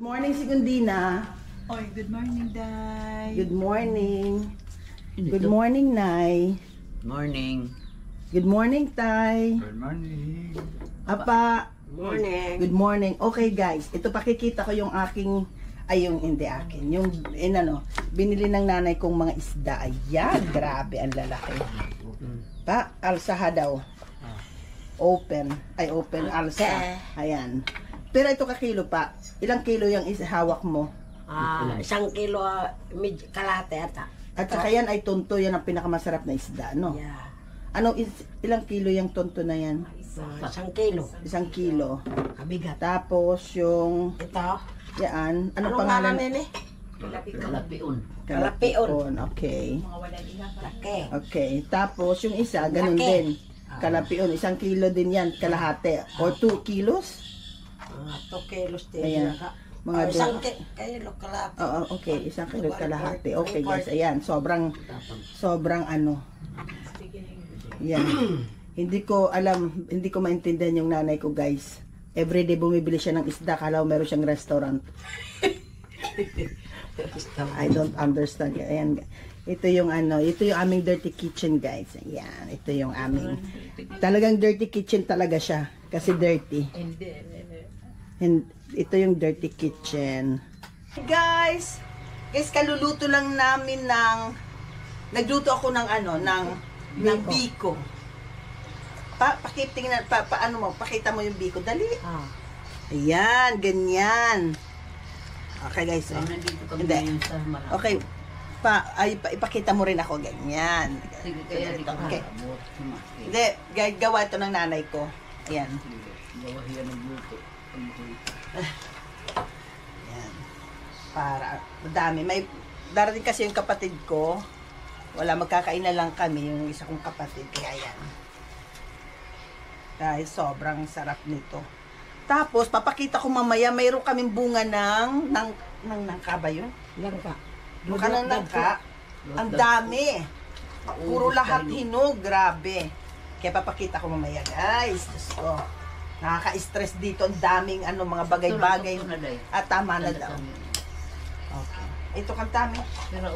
Morning, Segundina. Oy, good morning, Day. Good morning. Good morning, Nay. Morning. Good morning, Tay. Good morning. Apa. Morning. Good morning. Okay, guys. Ito pakikita ko yung aking, yung hindi akin. Yung, binili ng nanay kong mga isda. Ayan, grabe, ang lalaki. Pa, alsaha daw. Open. Ay, open, alsa. Ayan. Pero ito kakilo pa. Ilang kilo yung hawak mo? 1 kilo, kalahati ata. At saka yan ay tonto, yan ang pinakamasarap na isda, no? Yeah. Ilang kilo yung tonto na yan? 1 kilo. 1 kilo. Kabigat. Tapos yung, Ito. yan, Anong pangalan? nila? Kalapion. Kalapion. Okay. Laki. Okay. Tapos yung isa, ganun Laki. din. Kalapion, 1 kilo din yan, kalahati. Or 2 kilos? 2 kilos din. Ayan. Mga Isang kilo kalahati. Oo, okay. 1 kilo kalahati. Okay, guys. Ayan, sobrang yan. Hindi ko alam, hindi ko maintindihan yung nanay ko, guys. Everyday bumibili siya ng isda, kala ko meron siyang restaurant. I don't understand. Ayan. Ito yung ito yung aming dirty kitchen, guys. Ayan, ito yung aming talagang dirty kitchen talaga siya kasi dirty. And ito yung dirty kitchen. Guys, kaluluto lang namin nagluto ako ng ng biko. Pakitingnan paano mo, pakita mo yung biko, dali. Ayan, ganyan. Okay, guys. Hindi. Okay. Ipakita mo rin ako ganyan. Okay. Hindi, gawa ito ng nanay ko. Ayan. Ayan. Para madami. May darating kasi yung kapatid ko. Wala, magkakain na lang kami yung isa kong kapatid. Kaya yan. Dahil sobrang sarap nito. Tapos papakita ko mamaya, mayroon kaming bunga ng nangka ba yun? Langka. Buka ng nangka. Ang dami. Puro lahat hinog. Grabe. Kaya papakita ko mamaya, guys. Diyos ko. Nakaka-stress dito. Ang daming mga bagay-bagay. At tama na daw. Okay. Ito kang tami. Pero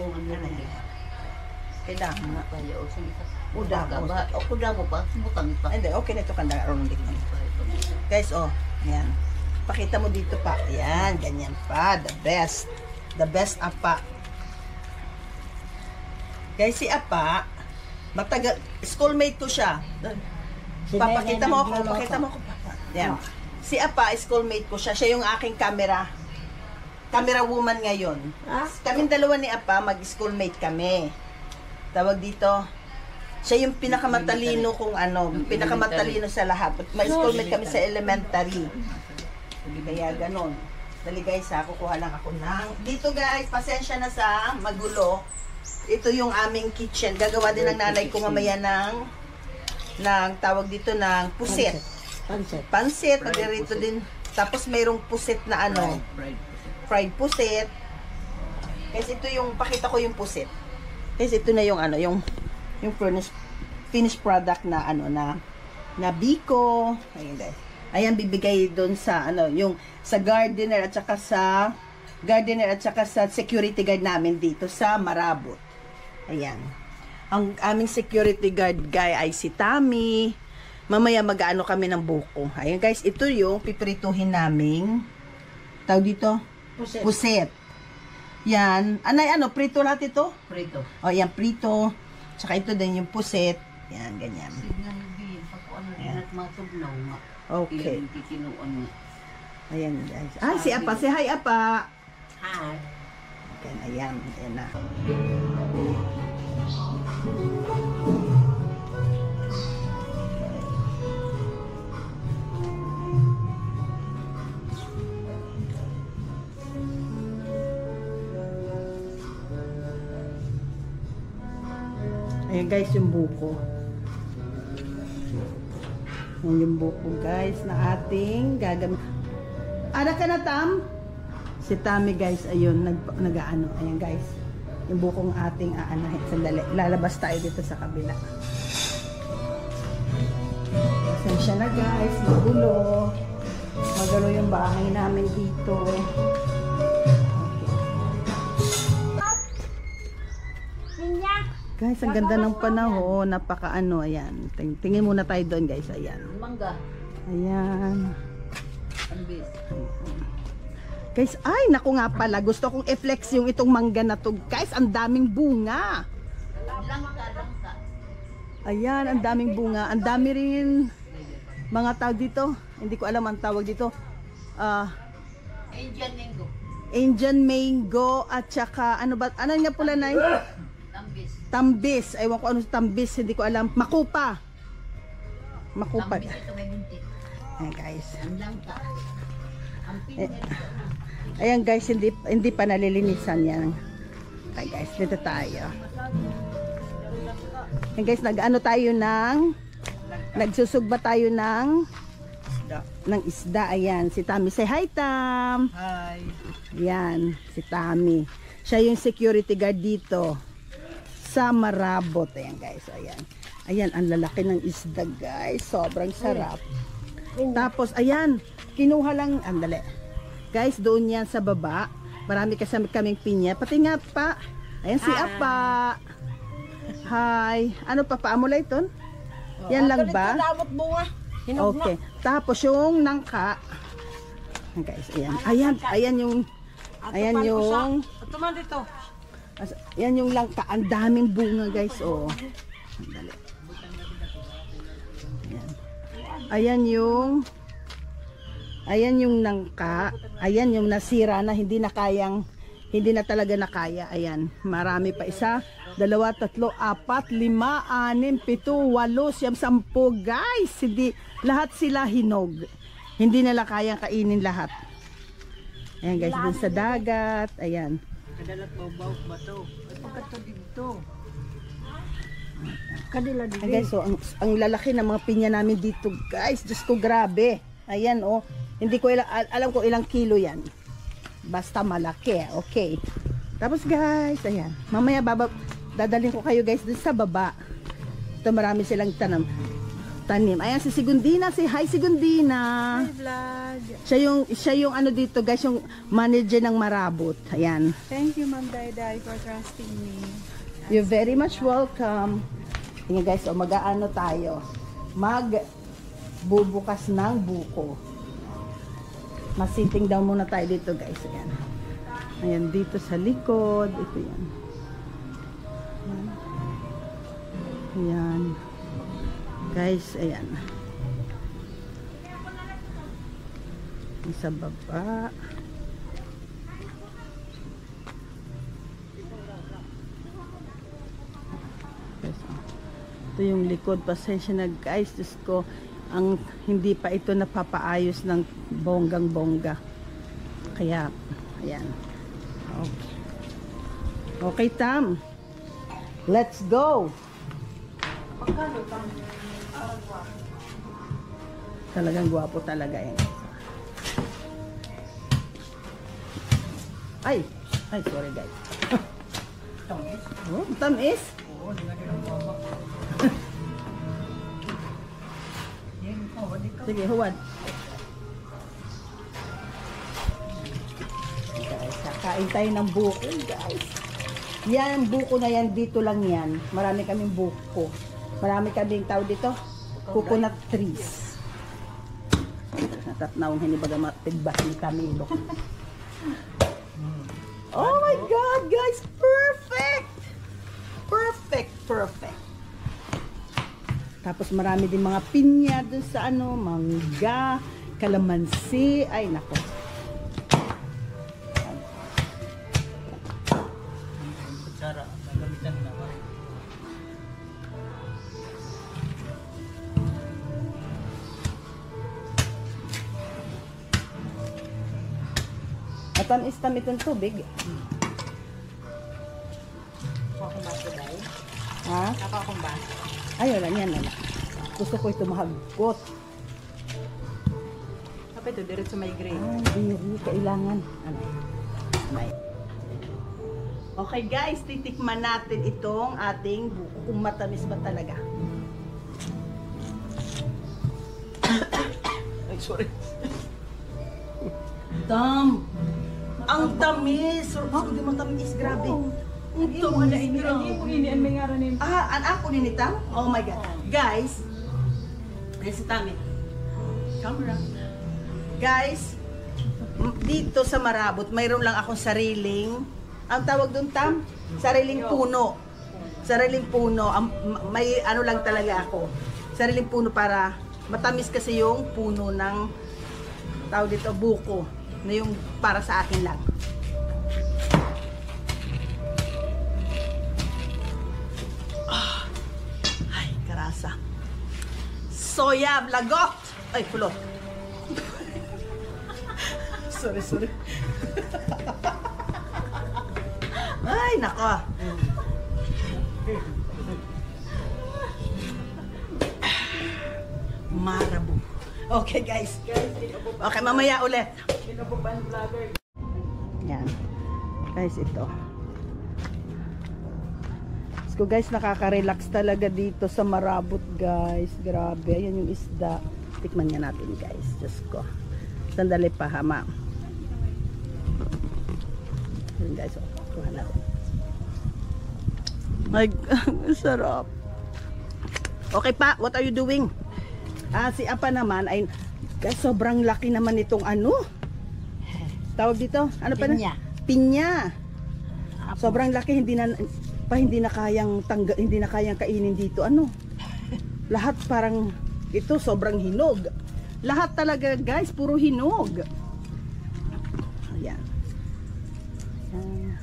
Kailangan na. Uda mo pa. Butang pa. Hindi, okay na ito kang daron dito. Guys, yan. Pakita mo dito pa. Yan, ganyan pa. The best. The best apa. Guys, si apa, schoolmate ko siya. Papakita mo ako, papa. Yan. Si apa, schoolmate ko siya. Siya yung aking camera woman ngayon. Kaming dalawa ni apa, mag-schoolmate kami. Tawag dito, siya yung pinakamatalino pinakamatalino sa lahat. Mag-schoolmate kami sa elementary. Kaya ganon. Dali guys, kukuha lang ako dito guys, pasensya na sa magulo. Ito yung aming kitchen. Gagawa din ng nanay ko mamaya ng tawag dito ng pusit. Pansit. Magdito din. Tapos mayroong pusit na fried pusit. Kasi ito yung, pakita ko yung pusit. Kasi ito na yung yung finished product na na biko. Ayan guys. Ayan, bibigay doon sa yung sa gardener at saka sa security guard namin dito sa Marabot. Ayan. Ang aming security guard guy ay si Tami. Mamaya mag-aano kami ng buko. Ayan guys, ito yung piprituhin naming tawag dito? Puset. Yan. Prito lahat ito? Prito. O, yan, prito. Tsaka ito din yung puset. Yan, ganyan. Okay. Ayan guys. Si Apa. Say hi, Apa. Hi. Okay, ayan. Ayan na. Ayan guys, yung buko. Yung buko guys na ating gagamit. Ada ka na, Tam? Si Tami guys, ayun, nag-aano. Ayan guys, yung bukong ating aanahin. Sandali, lalabas tayo dito sa kabila. Pasensya na guys, magulo. Magalo yung bahay namin dito. Guys, ang ganda ng panahon. Napaka-ano, ayan. Tingin muna tayo doon, guys. Ayan. Mangga. Ayan. Ambis. Guys, ay, naku nga pala. Gusto kong i-flex yung itong mangga na to. Guys, ang daming bunga. Langka. Ayan, ang daming bunga. Ang dami rin mga tao dito. Hindi ko alam ang tawag dito. Indian mango. Indian mango at saka, ano ba? Ano nga pula na Ambis. Tambis. Ewan ko ano tambis. Hindi ko alam. Makupa. Makupa. Ambis ito may buntit. Ayan, guys. Ang langka. Ang pinag. Ayan guys, hindi pa nalilinisan yan. Okay guys, dito tayo. Ayan guys, nag-ano tayo nagsusugba tayo ng isda. Ayan, si Tami. Say hi, Tam. Hi. Ayan, si Tami. Siya yung security guard dito sa Marabot. Ayan guys, ayan. Ayan, ang lalaki ng isda guys. Sobrang sarap. Tapos, ayan, kinuha lang, andali. Guys, doon yan sa baba. Marami kasi kaming pinya. Pati nga pa. Ayan si Apa. Hi. Ano pa paamulay ton? Yan lang ba? Okay. Tapos yung nangka. Ayan guys, ayan. Ayan yung Ito man dito. Yan yung langka. Ang daming bunga guys. Oh. Andali. Ayan yung nangka. Ayan yung nasira na hindi na talaga nakaya. Ayan, marami pa. 1, 2, 3, 4, 5, 6, 7, 8, 10 guys. Hindi lahat sila hinog. Hindi nila kayang kainin lahat. Ayan guys, dun sa dagat. Ayan. Kadalat babaw ba to? Ay pagkato dito. Ayan guys, so ang lalaki ng mga pinya namin dito guys. Diyos ko, grabe. Ayan oh. Hindi ko alam ko ilang kilo yan. Basta malaki. Okay. Tapos guys, ayan. Mamaya dadalhin ko kayo guys dun sa baba. Ito marami silang tanim. Ayan si Sigundina. Say hi Sigundina. Hi vlog. Siya yung ano dito guys, yung manager ng Marabot. Ayan. Thank you Ma'am Dayday for trusting me. You're very much welcome. Tingnan guys, mag-aano tayo. Magbubukas ng buko. Masiting daw muna tayo dito guys. Ayan. Ayan dito sa likod. Ito yan. Ayan. Guys, ayan. Sa baba. Ito yung likod. Pasensya na guys. Diyos ko. Hindi pa ito napapaayos ng bonggang-bongga. Kaya, ayan. Okay. Okay, Tam. Let's go. Talagang gwapo talaga yan. Ay, sorry guys. Oh, tamis. Oo, nilagay ng baba. Sige, huwad. Guys, kakain tayo ng buko, guys. Yan, buko na yan, dito lang yan. Marami kaming buko. Marami kaming tao dito. Coconut trees. Natatnaong hinibaga matigbas ni Camilo. Oh my God, guys! Perfect! Perfect. Tapos marami din mga pinya dun sa mangga, kalamansi, ay nako. Kutsara, gagamitan na. Matamis-tamis ng tubig. Nakakumbaso dahil? Ha? Nakakumbaso. Ay, wala yan. Gusto ko ito mahagkot. Kapag ito, diretso may gray. Ay, diri, kailangan. May. Okay guys, titikman natin itong ating buko. Kung matamis ba talaga. Ay, sorry. Tam! Ang tamis! Ako di mo tamis, grabe. Ang tamis, grabe. An ako din ito? Oh my God. Guys, si Tami. Camera. Guys, dito sa Marabot, mayroon lang akong sariling, ang tawag doon, Tam? Sariling puno. Sariling puno. May ano lang talaga ako. Sariling puno para matamis kasi yung puno ng tawag dito, buko. Na yung para sa akin lang. Ay, karasa. Soya, blagot! Ay, pulo. Sorry. Ay, nako. Marabo. Okay, guys. Okay, mamaya ulit. Yan. Guys, ito. So guys, nakaka-relax talaga dito sa Marabot, guys. Grabe. Ayan yung isda. Tikman nga natin, guys. Just ko. Sandali pa, hama. Ayan, guys. Oh, kuha natin. Ay, sarap. Okay pa, what are you doing? Si Apa naman ay guys, sobrang laki naman itong ano. Tawag dito? Ano pa Pinya. na? Pinya. Sobrang laki, hindi na kayang hindi na kayang kainin dito. Ano? Lahat parang ito sobrang hinog. Lahat talaga, guys, puro hinog. Ayan. Ayan.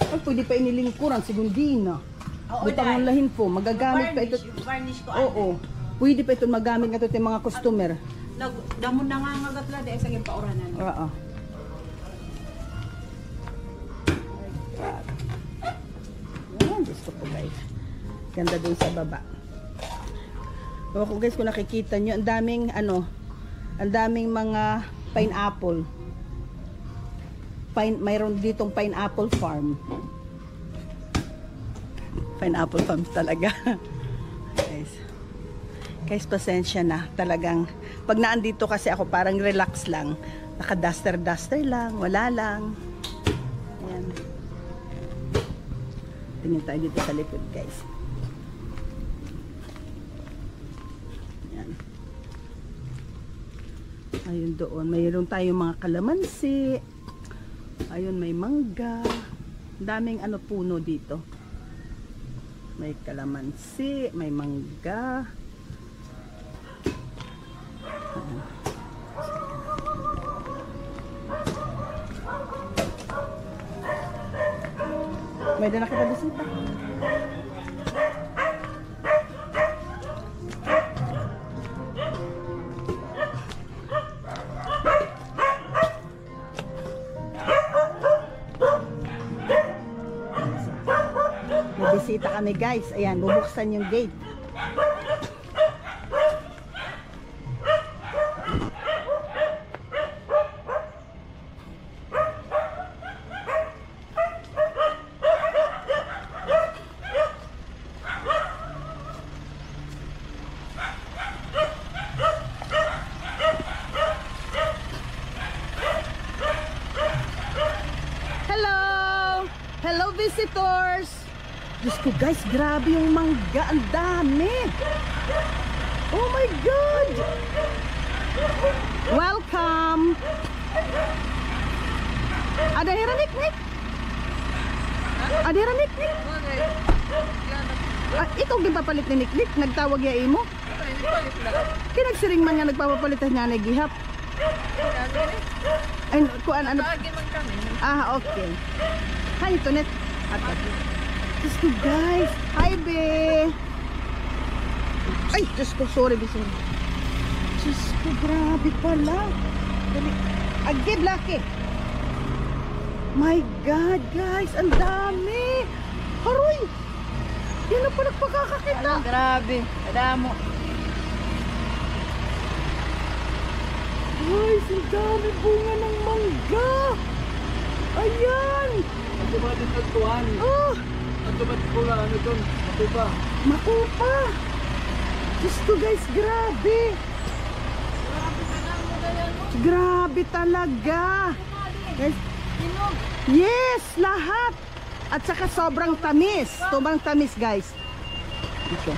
Ay, pwede pa inilingkuran, segundina. Butang ang lahin po, magagamit pa ito. Varnish ko. Oo. Pwede pa ito magamit nga ito yung mga customer. Damon na nga ngagatla dahil sa gipauranan. Oo. Yan, gusto ko guys. Ganda dun sa baba. Ewan ko guys kung nakikita nyo, ang daming ang daming mga pineapple. Mayroon ditong pineapple farm. Pineapple farm talaga. Guys, pasensya na. Talagang, pag naandito kasi ako, parang relax lang. Naka-duster lang. Wala lang. Ayan. Tingin tayo dito sa likod, guys. Ayan. Ayun doon. Mayroon tayong mga kalamansi. Ayun, may mangga. Daming puno dito. May kalamansi, may mangga. May dala kita bisita. May bisita kami guys. Ayan, bubuksan yung gate. Hello visitors! Diyos ko guys, grabe yung mangga, ang dami! Oh my God! Welcome! Ada heranik-nik? Ada heranik-nik? Ito gipapalit ni Niknik, nagtawag ya imo? Kinagsiring man nga nagpapapalitan niya na gihap. Ay, kuan ano? Okay. Hi, Tonet. Diyos ko, guys. Hi, be. Ay, Diyos ko. Sorry, bisin. Diyos ko, grabe pala. Agib, laki. My God, guys. Ang dami. Haroy. Yan na pa nagpakakakita. Grabe. Adamo. Guys, ang dami bunga ng mangga. Ayan. Ang dumating ng tuwan. Oh, Ang dumating pula, ano doon? Matuba. makupa. Diyos ko guys, grabe. Grabe talaga. Guys, yes, lahat. At saka sobrang tamis. Sobrang tamis guys. Ito.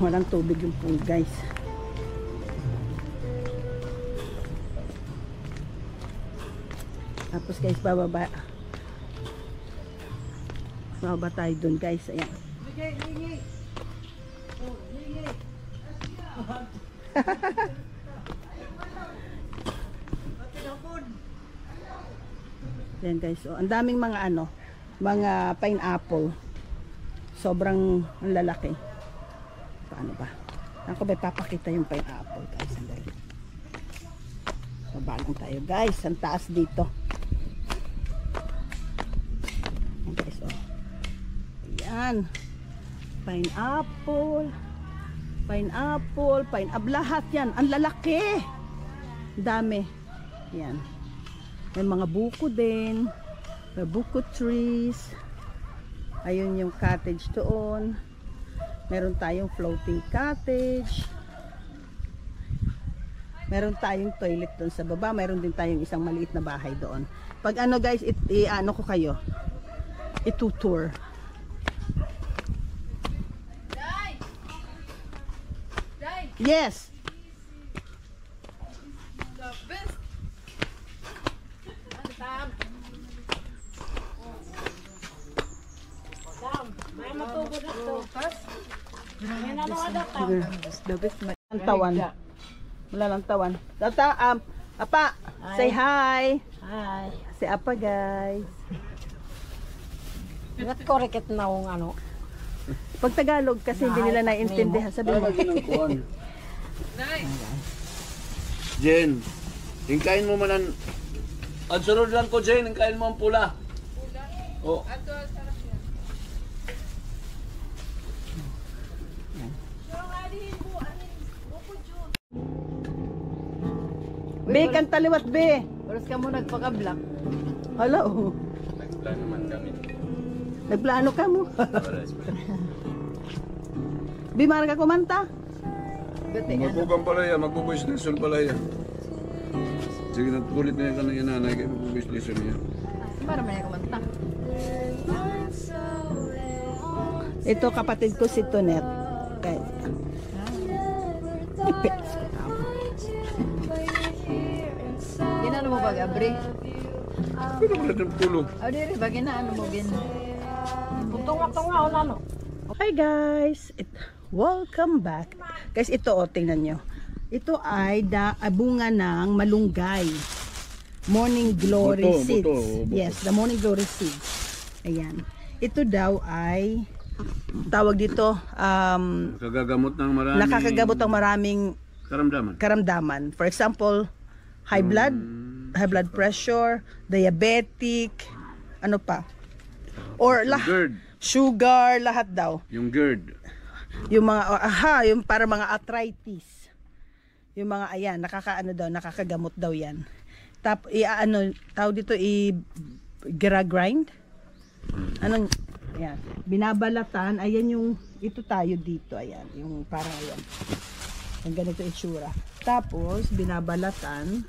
Walang tubig yung pool guys. Tapos guys, bababa tayo dun guys. Ayan. Ayan guys, oh, ang daming mga mga pineapple. Sobrang ang lalaki. Paano ba? Ako ba papakita yung pineapple guys. Sandali. Baba lang tayo guys. Ang taas dito. Ayan guys, oh. Ayan. Pineapple. Lahat yan. Ang lalaki. Dami. Ayan. May mga buko din. May buko trees. Ayun yung cottage doon. Meron tayong floating cottage. Meron tayong toilet doon sa baba. Meron din tayong isang maliit na bahay doon. Pag ano guys, ano ko kayo. Itutour. Yes. Tawan. Wala lang tawan. Tata, Apa, say hi. Hi. Si Apa guys. Ngat koreket na kung ano. Pag Tagalog kasi hindi nila naiintindihan. Sabi mo. Jen, hingkain mo man ang sunod lang ko, Jen, hingkain mo ang pula. Oh. Be, kan taliwat be. Oras ka mo nagpaka-black. Hala, oh. Nagplano man kami. Nagplano ka mo. Be, marang ka kumanta. Magpugang pala yan, magpupuis lesson pala yan. Sige, natulit na yan ka na yan, nanay, kaya magpupuis lesson yan. Para may kumanta. Ito kapatid ko si Tonet. Guys. Ipit. Ginano mo ba, Gabri? Pero pala ng pulo. O, diri ba, ginaano mo, tunga-tunga o nano? Hi guys. Welcome back. Guys, ito o, tingnan nyo. Ito ay bunga ng malunggay. Morning Glory Buto, Seeds. buto. Yes, the Morning Glory Seeds. Ayan. Ito daw ay tawag dito Nakakagamot ng maraming... nakakagamot ng maraming Karamdaman. karamdaman. For example, high blood pressure, diabetic, ano pa? Or GERD. sugar, lahat daw. Yung GERD. Yung mga yung para mga arthritis. Yung mga ayan, nakakagamot daw 'yan. Tap tawag dito grind. Anong ayan, binabalatan, ayan yung ito tayo dito, ayan, yung parang ayan. Ang ganito itsura. Tapos binabalatan.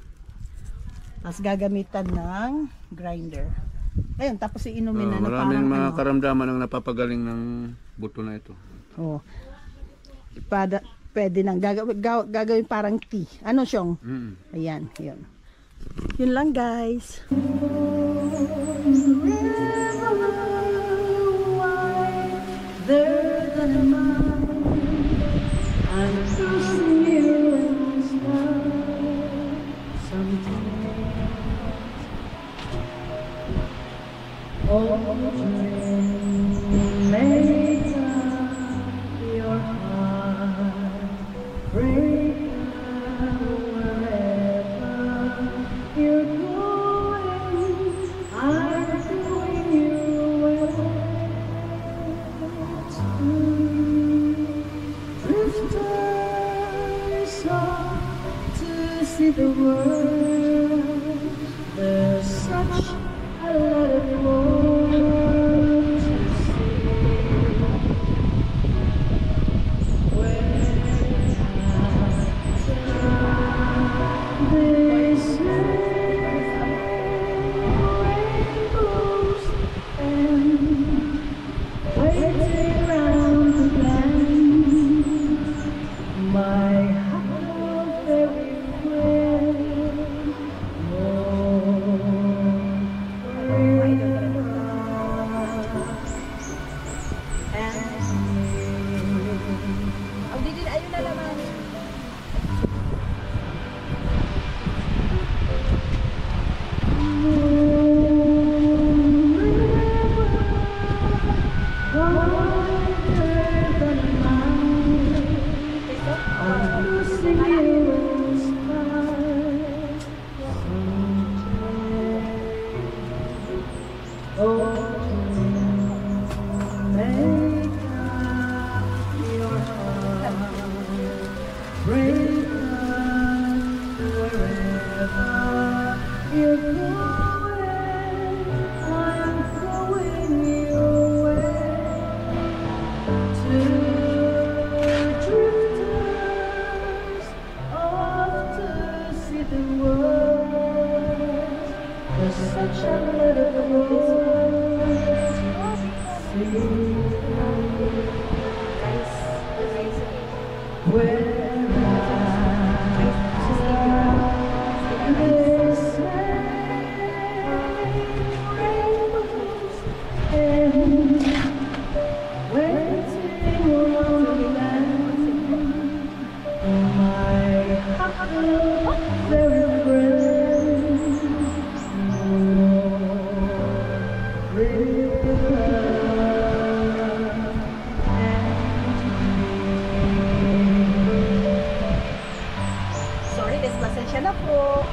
Tapos gagamitan ng grinder. Ayun, tapos iinumin na Maraming parang mga karamdaman ang napapagaling ng buto na ito. Oh. Pwede nang gagawin parang tea. Ano siyang? Ayan, yun. Yun lang guys. Sorry, guys, pasensya na po.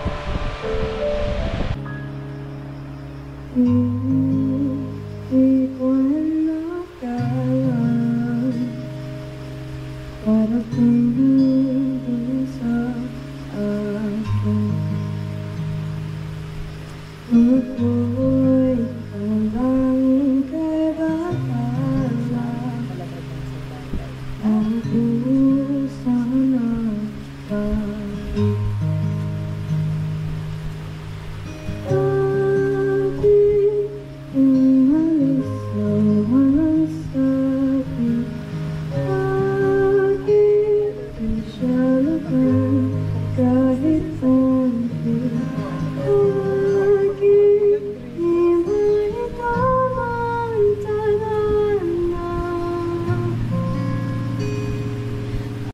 Aku sana